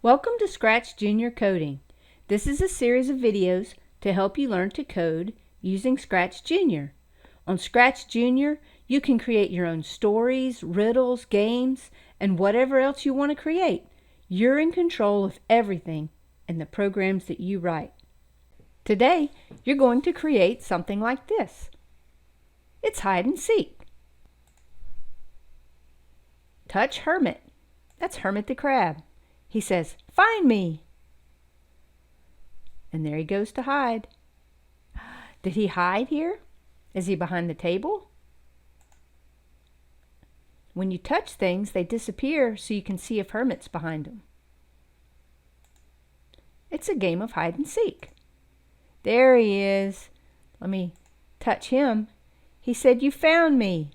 Welcome to ScratchJr Coding. This is a series of videos to help you learn to code using ScratchJr. On ScratchJr, you can create your own stories, riddles, games, and whatever else you want to create. You're in control of everything in the programs that you write. Today, you're going to create something like this. It's hide and seek. Touch Hermit. That's Hermit the Crab. He says, "Find me." And there he goes to hide. Did he hide here? Is he behind the table? When you touch things, they disappear so you can see if Hermit's behind them. It's a game of hide and seek. There he is. Let me touch him. He said, "You found me."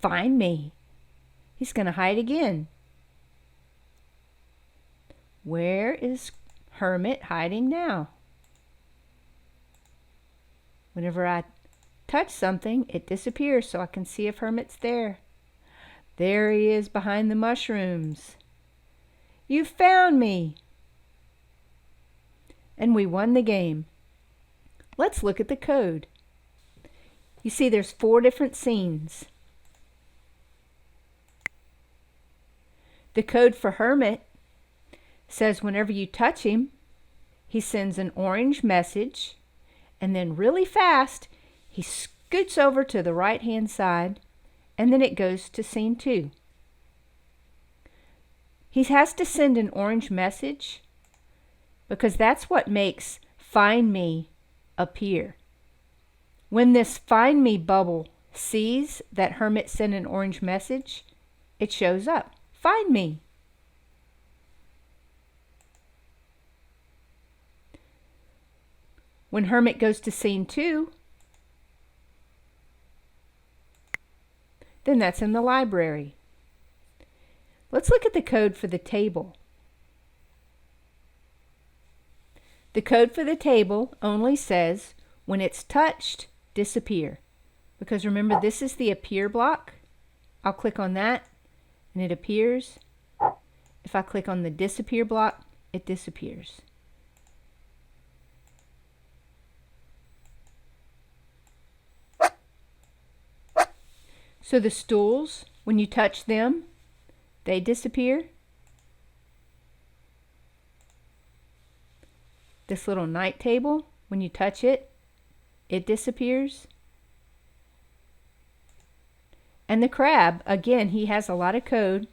Find me. He's going to hide again. Where is Hermit hiding now? Whenever I touch something, it disappears so I can see if Hermit's there. There he is behind the mushrooms. "You found me." And we won the game. Let's look at the code. You see there's 4 different scenes. The code for Hermit says whenever you touch him, he sends an orange message, and then really fast, he scoots over to the right-hand side, and then it goes to scene 2. He has to send an orange message because that's what makes Find Me appear. When this Find Me bubble sees that Hermit sent an orange message, it shows up. Find me. When Hermit goes to scene 2, then that's in the library. Let's look at the code for the table. The code for the table only says when it's touched, disappear. Because remember, this is the appear block. I'll click on that and it appears. If I click on the disappear block, it disappears. So the stools, when you touch them, they disappear. This little night table, when you touch it, it disappears. And the crab, again, he has a lot of code.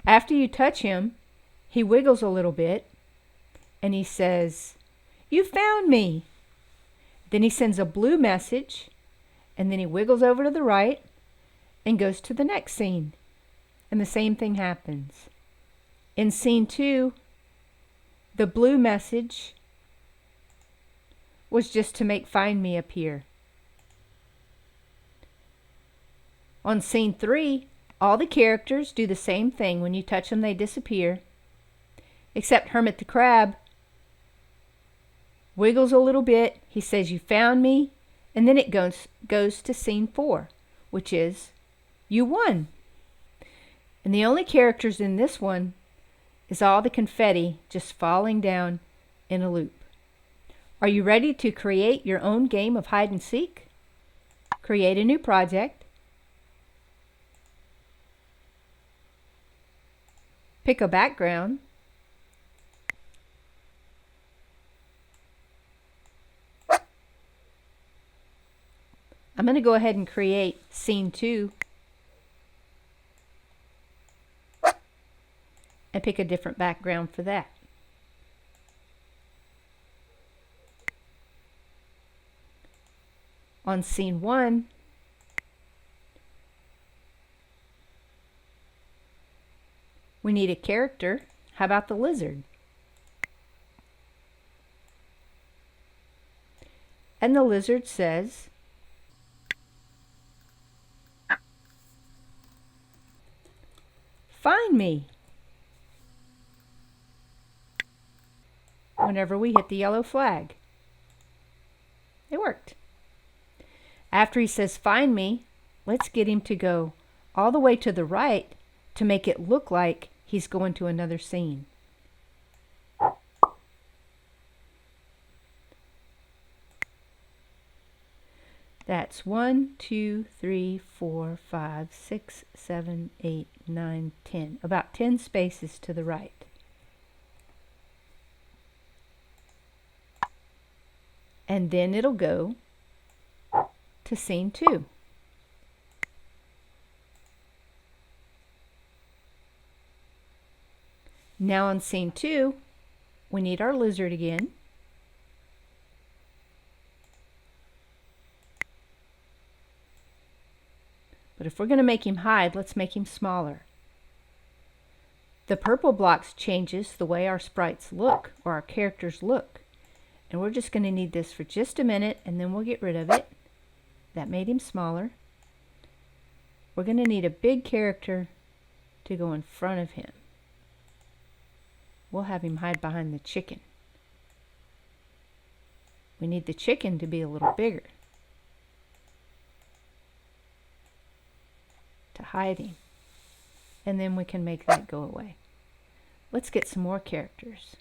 After you touch him, he wiggles a little bit, and he says, "You found me." Then he sends a blue message, and then he wiggles over to the right, and goes to the next scene. And the same thing happens. In scene 2, the blue message was just to make Find Me appear. On scene 3, all the characters do the same thing. When you touch them, they disappear. Except Hermit the Crab wiggles a little bit. He says, "You found me." And then it goes to scene 4, which is you won. And the only characters in this one is all the confetti just falling down in a loop. Are you ready to create your own game of hide and seek? Create a new project. Pick a background. I'm going to go ahead and create scene 2. And pick a different background for that. On scene 1, we need a character. How about the lizard? And the lizard says, "Find me." Whenever we hit the yellow flag. It worked. After he says, "Find me," let's get him to go all the way to the right to make it look like he's going to another scene. That's 1, 2, 3, 4, 5, 6, 7, 8, 9, 10. About 10 spaces to the right. And then it'll go to scene 2. Now on scene 2, we need our lizard again. But if we're going to make him hide, let's make him smaller. The purple blocks changes the way our sprites look, or our characters look. And we're just going to need this for just a minute, and then we'll get rid of it. That made him smaller. We're going to need a big character to go in front of him. We'll have him hide behind the chicken. We need the chicken to be a little bigger to hide him. And then we can make that go away. Let's get some more characters.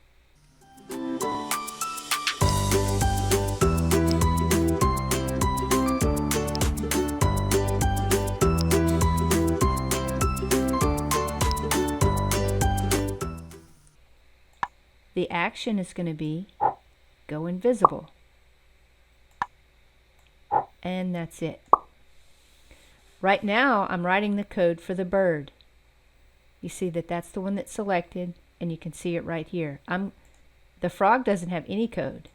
The action is going to be go invisible. And that's it. Right now I'm writing the code for the bird. You see that that's the one that's selected, and you can see it right here. The frog doesn't have any code.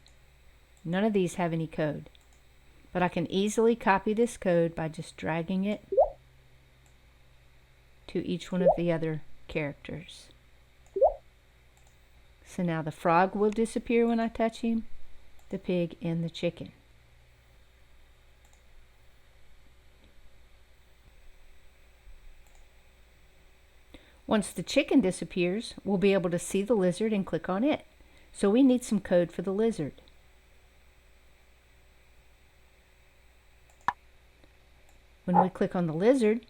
None of these have any code. But I can easily copy this code by just dragging it to each one of the other characters. So now the frog will disappear when I touch him, the pig, and the chicken. Once the chicken disappears, we'll be able to see the lizard and click on it. So we need some code for the lizard. When we click on the lizard,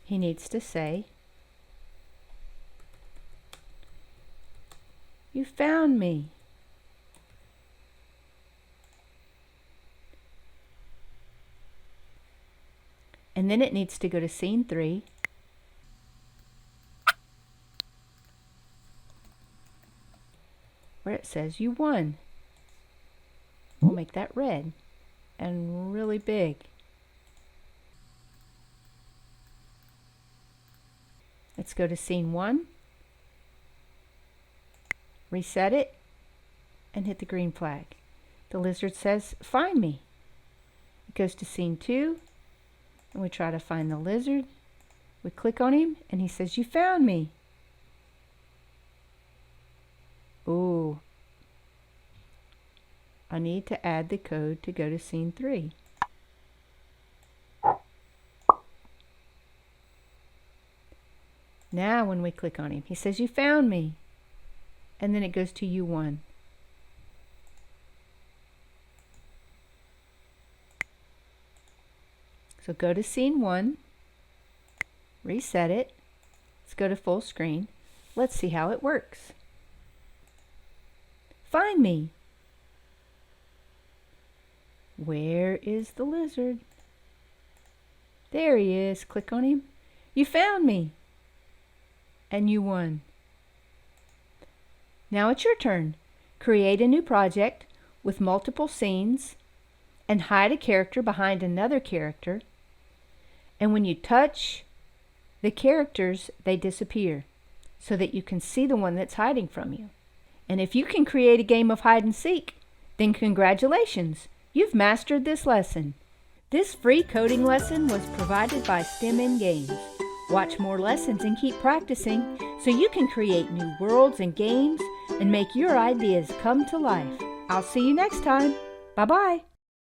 he needs to say, "You found me." And then it needs to go to scene 3. Where it says you won. We'll make that red and really big. Let's go to scene 1. Reset it and hit the green flag. The lizard says, "Find me." It goes to scene 2. And we try to find the lizard. We click on him and he says, "You found me." Ooh. I need to add the code to go to scene 3. Now when we click on him, he says, "You found me." And then it goes to you won. So go to scene 1, reset it, let's go to full screen, let's see how it works. Find me. Where is the lizard? There he is, click on him. You found me. And you won. Now it's your turn. Create a new project with multiple scenes and hide a character behind another character. And when you touch the characters, they disappear so that you can see the one that's hiding from you. And if you can create a game of hide and seek, then congratulations, you've mastered this lesson. This free coding lesson was provided by STEMinGames. Watch more lessons and keep practicing so you can create new worlds and games and make your ideas come to life. I'll see you next time. Bye-bye.